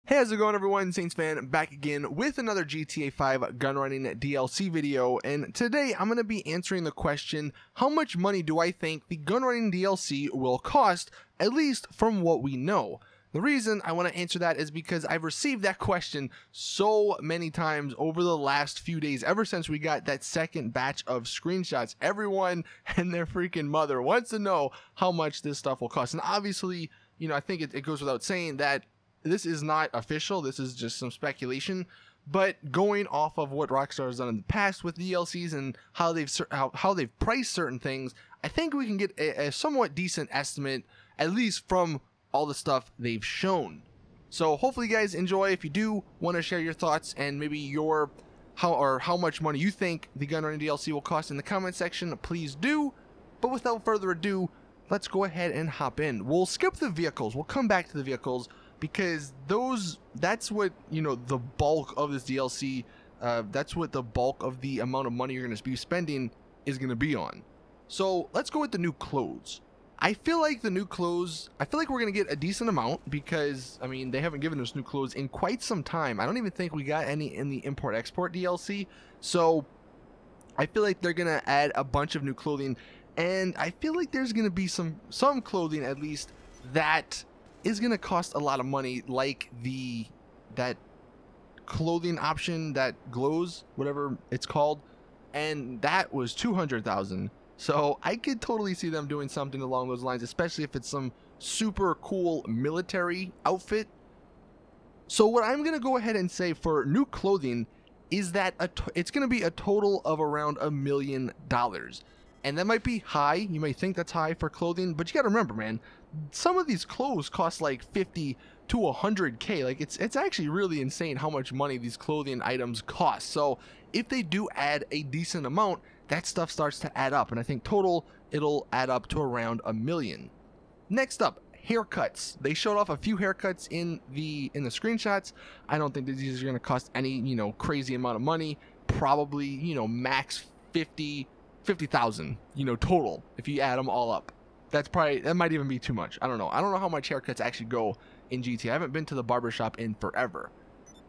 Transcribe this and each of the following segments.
Hey, how's it going, everyone? Saintsfan back again with another GTA 5 gun running DLC video, and today I'm going to be answering the question, how much money do I think the gun running DLC will cost, at least from what we know? The reason I want to answer that is because I've received that question so many times over the last few days, ever since we got that second batch of screenshots. Everyone and their freaking mother wants to know how much this stuff will cost, and obviously, you know, I think it goes without saying that this is not official, this is just some speculation, but going off of what Rockstar has done in the past with DLCs and how they've priced certain things, I think we can get a somewhat decent estimate, at least from all the stuff they've shown. So hopefully you guys enjoy. If you do want to share your thoughts and maybe how much money you think the gun running DLC will cost in the comment section, please do. But without further ado, let's go ahead and hop in. We'll skip the vehicles, we'll come back to the vehicles, because that's what, you know, the bulk of this DLC, that's what the bulk of the amount of money you're going to be spending is going to be on. So let's go with the new clothes. I feel like we're going to get a decent amount because, I mean, they haven't given us new clothes in quite some time. I don't even think we got any in the import-export DLC. So I feel like they're going to add a bunch of new clothing, and I feel like there's going to be some clothing, at least, that is going to cost a lot of money, like that clothing option that glows, whatever it's called, and that was 200,000. So I could totally see them doing something along those lines, especially if it's some super cool military outfit. So what I'm going to go ahead and say for new clothing is that it's going to be a total of around $1 million. And that might be high. You might think that's high for clothing, but you got to remember, man, some of these clothes cost like 50 to 100K. Like it's actually really insane how much money these clothing items cost. So if they do add a decent amount, that stuff starts to add up, and I think total it'll add up to around $1 million. Next up, haircuts. They showed off a few haircuts in the screenshots. I don't think that these are going to cost any, you know, crazy amount of money. Probably, you know, max 50,000, you know, total if you add them all up. That might even be too much. I don't know how much haircuts actually go in GTA. I haven't been to the barbershop in forever.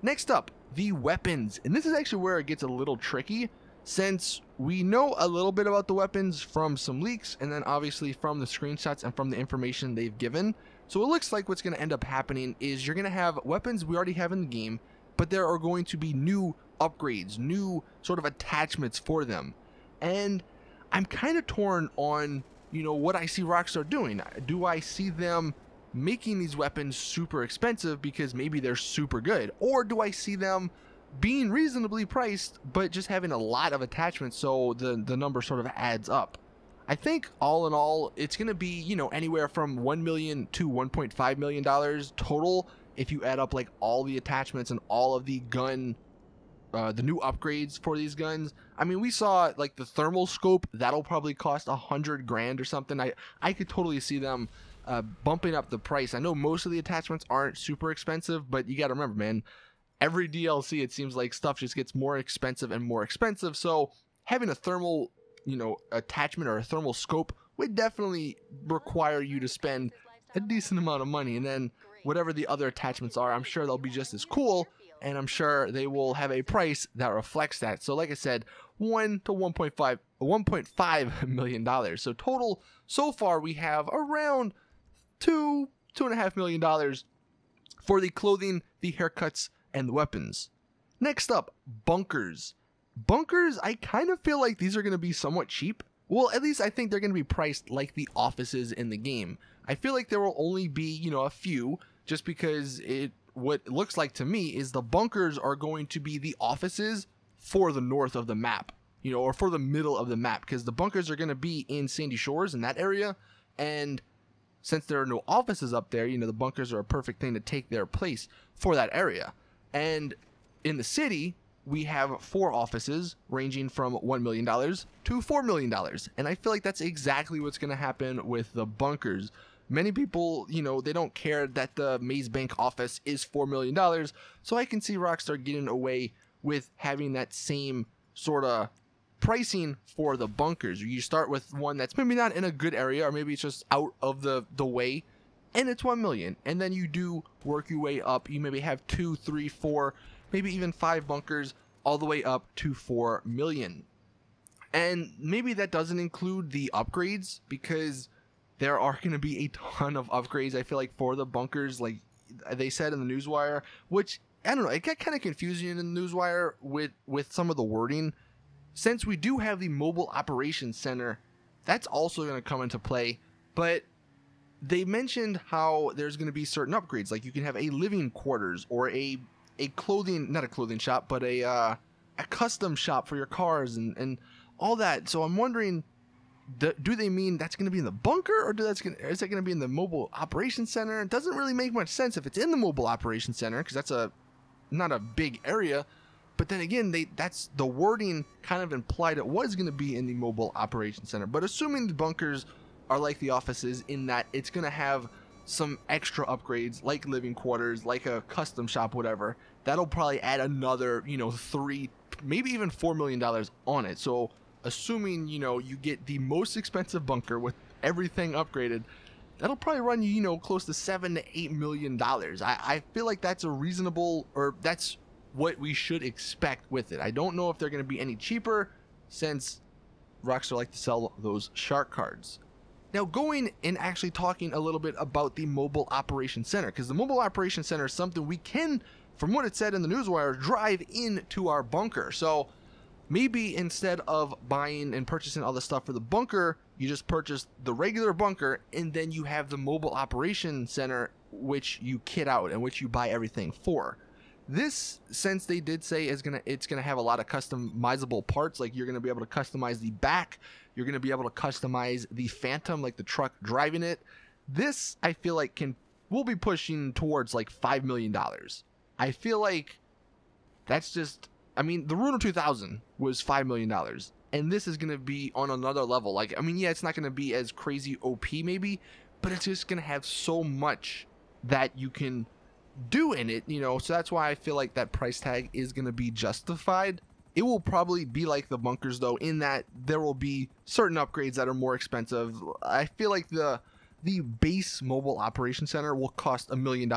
Next up, the weapons, and this is actually where it gets a little tricky, since we know a little bit about the weapons from some leaks, and then obviously from the screenshots and from the information they've given. So it looks like what's going to end up happening is you're going to have weapons we already have in the game, but there are going to be new upgrades, new sort of attachments for them. And I'm kind of torn on, you know, what I see Rockstar doing. Do I see them making these weapons super expensive because maybe they're super good? Or do I see them being reasonably priced, but just having a lot of attachments, so the number sort of adds up? I think all in all, it's going to be, you know, anywhere from $1 million to $1.5 million total if you add up like all the attachments and all of the gun, the new upgrades for these guns. I mean, we saw like the thermal scope, that'll probably cost 100 grand or something. I could totally see them bumping up the price. I know most of the attachments aren't super expensive, but you got to remember, man, every DLC, it seems like stuff just gets more expensive and more expensive. So having a thermal, you know, attachment or a thermal scope would definitely require you to spend a decent amount of money. And then whatever the other attachments are, I'm sure they'll be just as cool, and I'm sure they will have a price that reflects that. So like I said, $1 to $1.5 million. So total, so far we have around $2.5 million for the clothing, the haircuts, and the weapons. Next up, bunkers. Bunkers, I kind of feel like these are going to be somewhat cheap. Well, at least I think they're going to be priced like the offices in the game. I feel like there will only be, you know, a few, just because what it looks like to me is the bunkers are going to be the offices for the north of the map, you know, or for the middle of the map, because the bunkers are going to be in Sandy Shores in that area, and since there are no offices up there, you know, the bunkers are a perfect thing to take their place for that area. And in the city, we have 4 offices ranging from $1 million to $4 million. And I feel like that's exactly what's going to happen with the bunkers. Many people, you know, they don't care that the Maze Bank office is $4 million. So I can see Rockstar getting away with having that same sort of pricing for the bunkers. You start with one that's maybe not in a good area, or maybe it's just out of the way, and it's 1 million. And then you do work your way up. You maybe have 2, 3, 4, maybe even 5 bunkers all the way up to 4 million. And maybe that doesn't include the upgrades, because there are going to be a ton of upgrades, I feel like, for the bunkers, like they said in the newswire, which, I don't know, it got kind of confusing in the newswire with some of the wording. Since we do have the mobile operations center, that's also going to come into play, but they mentioned how there's going to be certain upgrades, like you can have a living quarters or a clothing, not a clothing shop, but a custom shop for your cars and all that. So I'm wondering, do they mean that's going to be in the bunker, or is it going to be in the mobile operations center? It doesn't really make much sense if it's in the mobile operations center, because that's not a big area. But then again, that's the wording kind of implied it was going to be in the mobile operations center. But assuming the bunkers are like the offices, in that it's going to have some extra upgrades like living quarters, like a custom shop, whatever, that'll probably add another, $3, maybe even $4 million on it. So assuming, you get the most expensive bunker with everything upgraded, that'll probably run you, close to $7 to $8 million. I feel like that's a reasonable, or that's what we should expect with it. I don't know if they're going to be any cheaper, since Rockstar like to sell those shark cards. Now, going and actually talking a little bit about the mobile operations center, because the mobile operations center is something we can, from what it said in the newswire, drive into our bunker. So maybe instead of buying and purchasing all the stuff for the bunker, you just purchase the regular bunker, and then you have the mobile operation center, which you kit out and which you buy everything for. This, since they did say it's gonna have a lot of customizable parts, like you're gonna be able to customize the back, you're gonna be able to customize the Phantom, like the truck driving it. This, I feel like, will be pushing towards like $5 million. I feel like that's just, I mean, the Runo 2000 was $5 million, and this is gonna be on another level. Like, I mean, yeah, it's not gonna be as crazy OP maybe, but it's just gonna have so much that you can do in it, so that's why I feel like that price tag is going to be justified. It will probably be like the bunkers, though, in that there will be certain upgrades that are more expensive. I feel like the base mobile operation center will cost $1 million,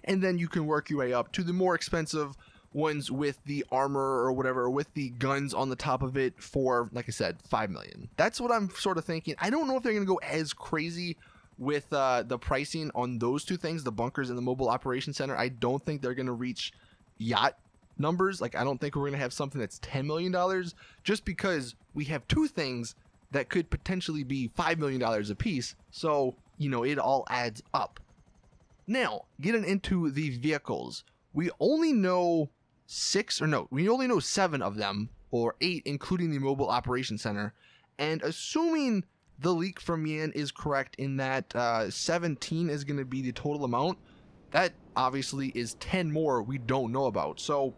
and then you can work your way up to the more expensive ones with the armor or whatever, with the guns on the top of it, for, like I said, $5 million. That's what I'm sort of thinking. I don't know if they're going to go as crazy with the pricing on those two things, the bunkers and the mobile operations center. I don't think they're going to reach yacht numbers. Like, I don't think we're going to have something that's $10 million, just because we have two things that could potentially be $5 million a piece. So, it all adds up. Now, getting into the vehicles, we only know 7 of them, or 8, including the mobile operations center. And assuming the leak from Yan is correct in that 17 is going to be the total amount, that obviously is 10 more we don't know about. So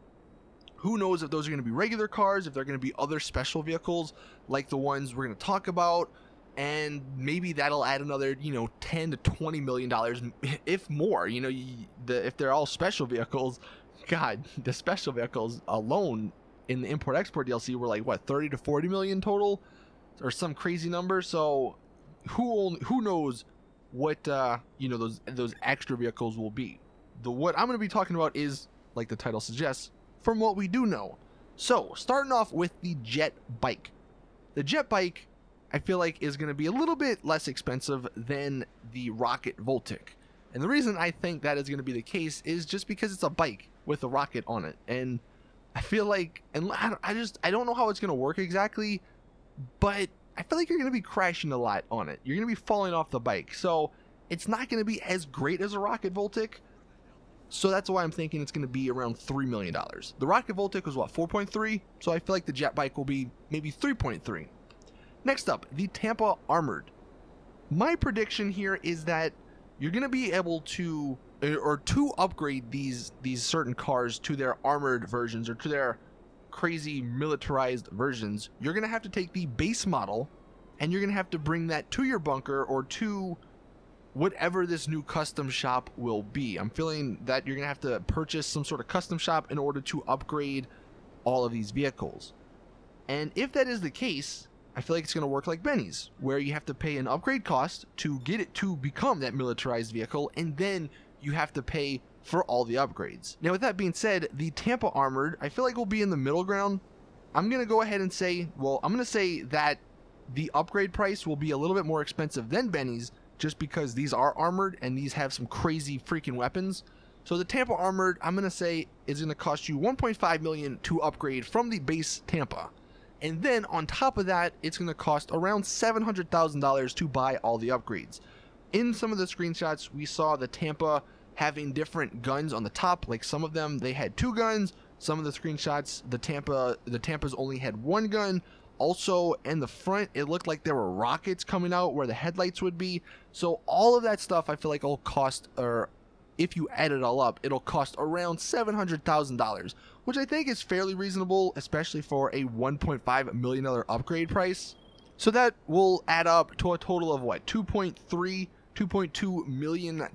who knows if those are going to be regular cars, if they're going to be other special vehicles like the ones we're going to talk about, and maybe that'll add another, $10 to $20 million, if more. If they're all special vehicles, God, the special vehicles alone in the import-export DLC were like, what, 30 to 40 million total? Or some crazy number. So who knows what those extra vehicles will be. What I'm going to be talking about is, like the title suggests, from what we do know. So starting off with the jet bike. The jet bike, I feel like, is going to be a little bit less expensive than the rocket Voltic. And the reason I think that is going to be the case is just because it's a bike with a rocket on it. And I feel like, and I don't know how it's going to work exactly, but I feel like you're going to be crashing a lot on it. You're going to be falling off the bike. So it's not going to be as great as a rocket Voltic. So that's why I'm thinking it's going to be around $3 million. The rocket Voltic was what, 4.3? So I feel like the jet bike will be maybe 3.3. Next up, the Tampa Armored. My prediction here is that you're going to be able to, or to upgrade these certain cars to their armored versions, or to their crazy militarized versions. You're going to have to take the base model, and you're going to have to bring that to your bunker, or to whatever this new custom shop will be. I'm feeling that you're going to have to purchase some sort of custom shop in order to upgrade all of these vehicles. And if that is the case, I feel like it's going to work like Benny's, where you have to pay an upgrade cost to get it to become that militarized vehicle, and then you have to pay for all the upgrades. Now, with that being said, the Tampa Armored, I feel like will be in the middle ground. I'm going to go ahead and say, well, I'm going to say that the upgrade price will be a little bit more expensive than Benny's, just because these are armored and these have some crazy freaking weapons. So the Tampa Armored, I'm going to say, is going to cost you $1.5 million to upgrade from the base Tampa. And then on top of that, it's going to cost around $700,000 to buy all the upgrades. In some of the screenshots, we saw the Tampa having different guns on the top. Like some of them, they had 2 guns. Some of the screenshots, the Tampas only had 1 gun. Also, in the front, it looked like there were rockets coming out where the headlights would be. So all of that stuff, I feel like will cost, or if you add it all up, it'll cost around $700,000, which I think is fairly reasonable, especially for a $1.5 million upgrade price. So that will add up to a total of what, $2.2 million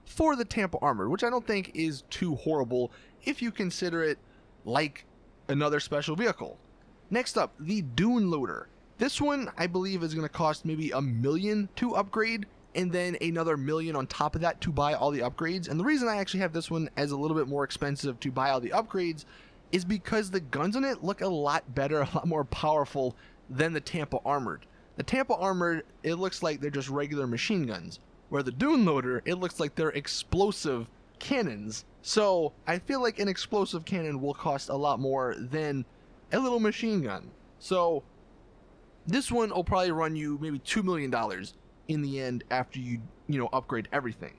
for the Tampa Armored, which I don't think is too horrible if you consider it like another special vehicle. Next up, the Dune Loader. This one, I believe, is going to cost maybe $1 million to upgrade, and then another $1 million on top of that to buy all the upgrades. And the reason I actually have this one as a little bit more expensive to buy all the upgrades is because the guns on it look a lot better, a lot more powerful than the Tampa Armored. The Tampa Armored, it looks like they're just regular machine guns, where the Dune Loader, it looks like they're explosive cannons. So I feel like an explosive cannon will cost a lot more than a little machine gun. So this one will probably run you maybe $2 million in the end after you upgrade everything.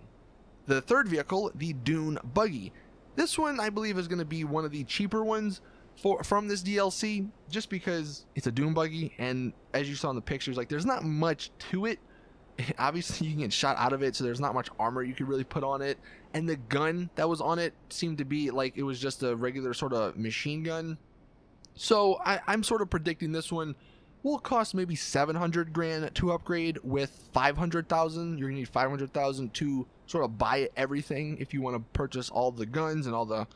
The third vehicle, the Dune Buggy. This one I believe is going to be one of the cheaper ones from this DLC, just because it's a Dune Buggy, and as you saw in the pictures, like there's not much to it. Obviously you can get shot out of it, so there's not much armor you could really put on it, and the gun that was on it seemed to be like it was just a regular sort of machine gun. So I'm sort of predicting this one will cost maybe $700,000 to upgrade, with $500,000. You're gonna need $500,000 to sort of buy everything if you want to purchase all the guns and all the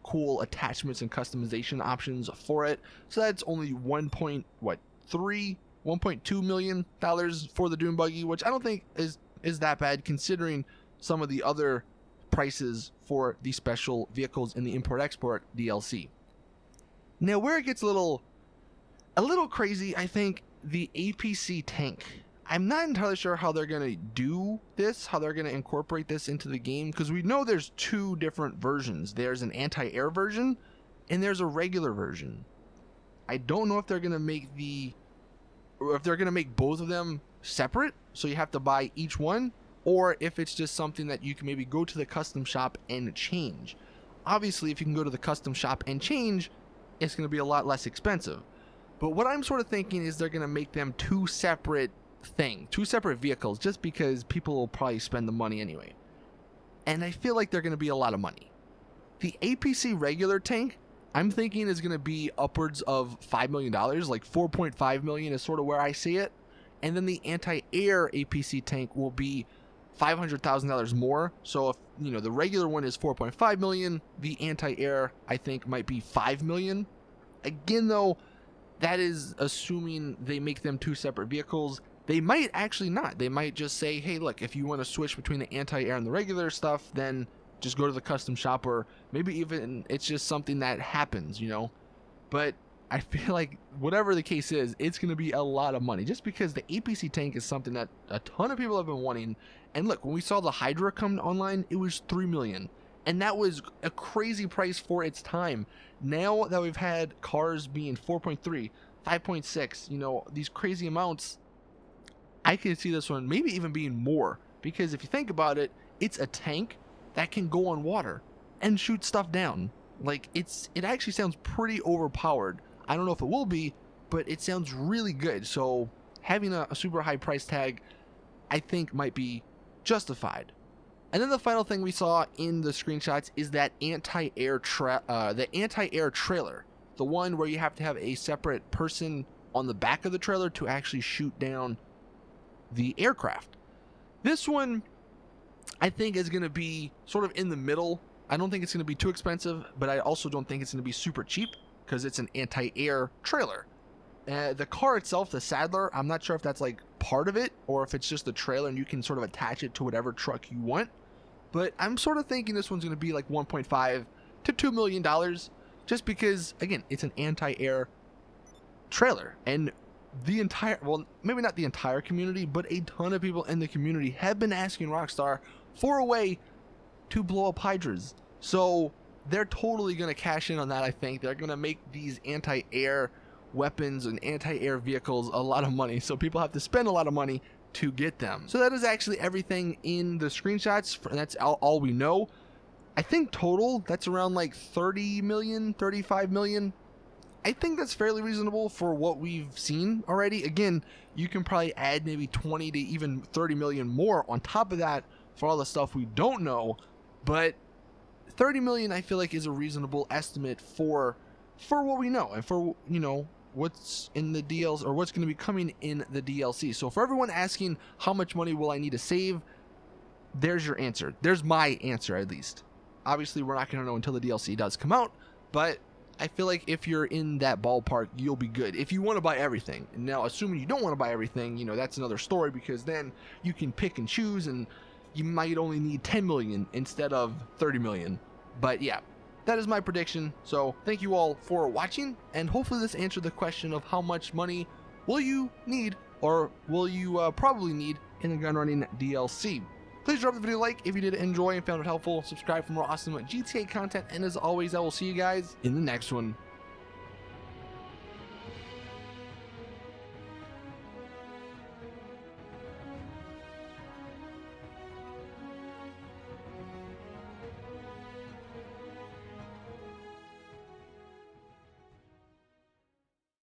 cool attachments and customization options for it. So that's only $1.2 million for the Dune Buggy, which I don't think is that bad considering some of the other prices for the special vehicles in the Import-Export DLC. Now, where it gets a little crazy, I think the APC tank. I'm not entirely sure how they're going to do this, how they're going to incorporate this into the game, because we know there's 2 different versions. There's an anti-air version, and there's a regular version. I don't know if they're going to make both of them separate, so you have to buy each one, or if it's just something that you can maybe go to the custom shop and change. Obviously, if you can go to the custom shop and change, it's going to be a lot less expensive. But what I'm sort of thinking is they're going to make them 2 separate vehicles, just because people will probably spend the money anyway. And I feel like they're going to be a lot of money. The APC regular tank, I'm thinking is going to be upwards of $5 million, like $4.5 million is sort of where I see it. And then the anti-air APC tank will be $500,000 more. So if the regular one is $4.5 million, the anti-air I think might be $5 million. Again though, that is assuming they make them 2 separate vehicles. They might actually not. They might just say, hey look, if you want to switch between the anti-air and the regular stuff, then just go to the custom shop, or maybe even it's just something that happens, But I feel like whatever the case is, it's going to be a lot of money, just because the APC tank is something that a ton of people have been wanting. And look, when we saw the Hydra come online, it was $3 million. And that was a crazy price for its time. Now that we've had cars being 4.3, 5.6, these crazy amounts, I can see this one maybe even being more. Because if you think about it, it's a tank that can go on water and shoot stuff down. Like, it actually sounds pretty overpowered. I don't know if it will be, but it sounds really good. So having a super high price tag, I think might be justified. And then the final thing we saw in the screenshots is that anti-air trailer, the one where you have to have a separate person on the back of the trailer to actually shoot down the aircraft. This one, I think, is going to be sort of in the middle. I don't think it's going to be too expensive, but I also don't think it's going to be super cheap, because it's an anti-air trailer. The car itself, the Sadler, I'm not sure if that's like part of it or if it's just the trailer and you can sort of attach it to whatever truck you want. But I'm sort of thinking this one's going to be like $1.5 to $2 million just because, again, it's an anti-air trailer. And the entire, well, maybe not the entire community, but a ton of people in the community have been asking Rockstar for a way to blow up Hydras. So they're totally going to cash in on that, I think. They're going to make these anti-air weapons and anti-air vehicles a lot of money, so people have to spend a lot of money to get them. So that is actually everything in the screenshots, and that's all we know. I think total that's around like 30 million, 35 million. I think that's fairly reasonable for what we've seen already. Again, you can probably add maybe 20 to even 30 million more on top of that for all the stuff we don't know, but 30 million I feel like is a reasonable estimate for what we know and for, you know, what's in the DLC or what's going to be coming in the DLC. So for everyone asking how much money will I need to save, there's your answer. There's my answer, at least. Obviously we're not going to know until the DLC does come out, but I feel like if you're in that ballpark, you'll be good. If you want to buy everything. Now, assuming you don't want to buy everything, you know, that's another story, because then you can pick and choose and you might only need 10 million instead of 30 million. But yeah, that is my prediction. So thank you all for watching, and hopefully this answered the question of how much money will you need, or will you probably need in the gun running DLC. Please drop the video a like if you did enjoy and found it helpful. Subscribe for more awesome GTA content, and as always, I will see you guys in the next one.